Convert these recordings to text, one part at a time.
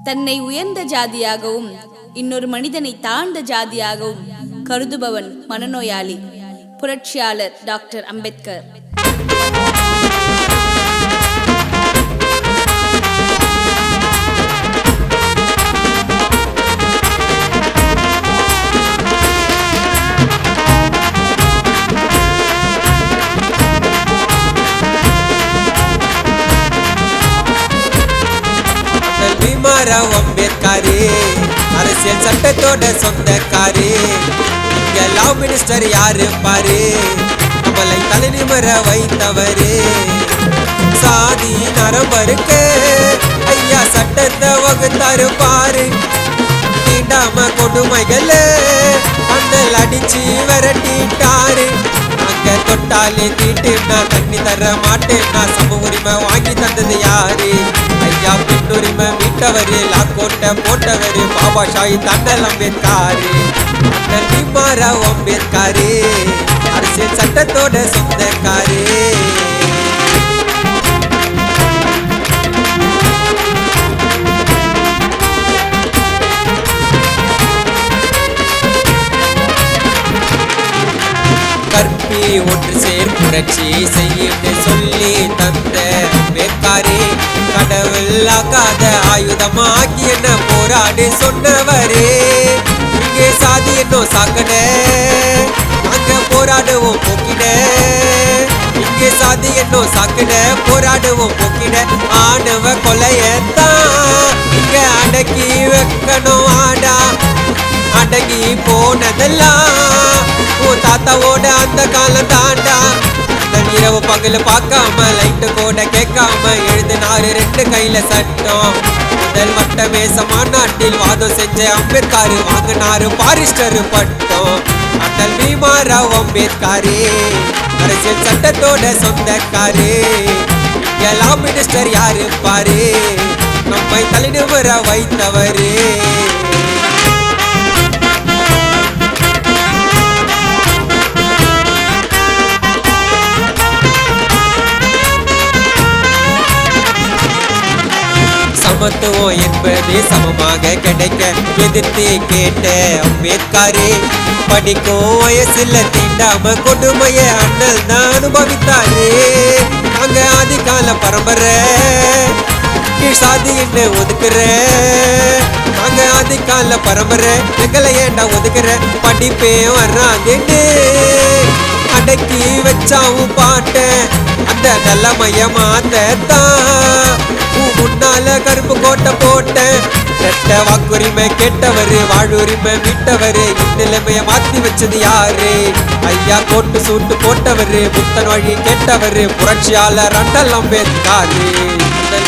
தன்னை உயர்ந்த ஜாதியாகவும் இன்னொரு மனிதனை தாழ்ந்த ஜாதியாகவும் கருதுபவன் மனநோயாளி. புரட்சியாளர் டாக்டர் அம்பேத்கர். அம்பேத்கரே அரசியல் சட்டத்தோட சொந்தக்காரே. இங்க லா மினிஸ்டர் யாரு பாரு, நம்மளை தலைநிமர வைத்தவரே. சாதி நரம்பருக்கு ஐயா சட்டத்தை வகுத்தாரு பாரு. தீண்டாம கொடுமைகள் அண்ணல் அடிச்சு விரட்டிட்டாரு. அங்க தொட்டாலே தீட்டுனா தண்ணி தர மாட்டேன்னா சம உரிமை வாங்கி தந்தது யாரு? ஐயா பெண்ணுரிமை மீட்டவரு, லாக்கோட்டை போட்டவரு பாபா சாஹிப் அண்ணல் அம்பேத்கரே. அண்ணல் பீம்ராவ் அம்பேத்கரே அரசியல் சட்டத்தோட சொந்தக்காரே. கற்பி ஒன்று சேர் புரட்சி செய்யிட்டு சொல்லி தந்த அம்பேத்கரே. கடவுள் ஆக்காத ஆயுதமாக்கி என்ன போராடி சொன்னவரே. இங்கே சாதி என்னும் சாக்கட அங்க போராடுவோம் போக்கிட. இங்கே சாதி என்னும் சாக்கட போராடுவோம் போக்கிட. ஆணவ கொலையத்தான் இங்க அடக்கி வைக்கணும் ஆடா. அடங்கி போனதெல்லாம் உன் தாத்தாவோட அந்த காலம் தாண்டா. இரவு பகல பார்க்காம லைட்டு கூட கேட்காம எழுதினாரு 2 கையில சட்டம். முதல் வட்ட மேச மாநாட்டில் வாதம் செஞ்ச அம்பேத்கர் வாங்கினாரு பாரிஸ்டர் பட்டம். அண்ணல் பீம்ராவ் அம்பேத்கரே அரசியல் சட்டத்தோட சொந்தக்காரே. லா மினிஸ்டர் யாரு பாரு, நம்மை தலைநிமர வைத்தவரே. சமத்துவம் என்பது சமமாக கிடைக்க எதிர்த்து கேட்ட அம்பேத்கரே. படிக்கும் வயசுல தீண்டாம கொடுமைய அண்ணல் தான் அனுபவித்தாரே. அங்க ஆதிகால பரம்பரை சாதி என்ன ஒதுக்குற. அங்க ஆதிகால பரம்பரை எங்களை ஏண்டா ஒதுக்குற. படிப்பே வர்றாங்கன்னு அடக்கி வச்சாவும் பாட்ட அந்த நல்லமைய மாத்தத்தான் முன்னால கருப்பு கோட்டை போட்ட. ரெட்ட வாக்குரிமை கேட்டவரு, வாழ்வுரிமை மீட்டவரு, இந்நிலைமைய மாத்தி வச்சது யாரு? ஐயா கோட்டு சூட்டு போட்டவரு, புத்தன் வழி கேட்டவரு, புரட்சியாளர் அண்ணல் அம்பேத்கரே.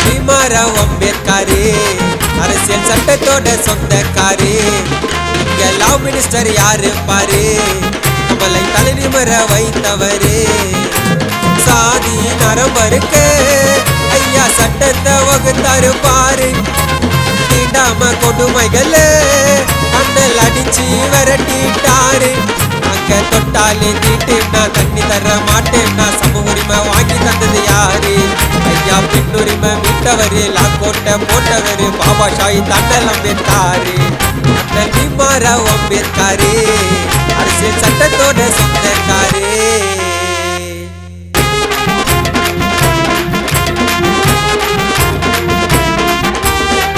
பீம்ராவ் அம்பேத்கரே அரசியல் சட்டத்தோட சொந்தக்காரே. இங்க லா மினிஸ்டர் யாரு பாரு, நம்மளை தலைநிமர வைத்தவரே. சாதி நரம்பருக்கு ஐயா சட்டத்தை வகுத்தாரு பாரு. தீண்டாம கொடுமைகள் அண்ணல் அடிச்சு விரட்டிட்டாரு. அங்க தொட்டாலே தீட்டுனா தண்ணி தர மாட்டேன்னா சம உரிமை வாங்கி தந்தது யாரு? ஐயா பெண்ணுரிமை மீட்டவரு, லாக்கோட்டை போட்டவரு பாபா சாஹிப் அண்ணல் அம்பேத்கரே. அண்ணல் பீம்ராவ் அம்பேத்கரே அரசியல் சட்டத்தோட சொந்தக்காரே.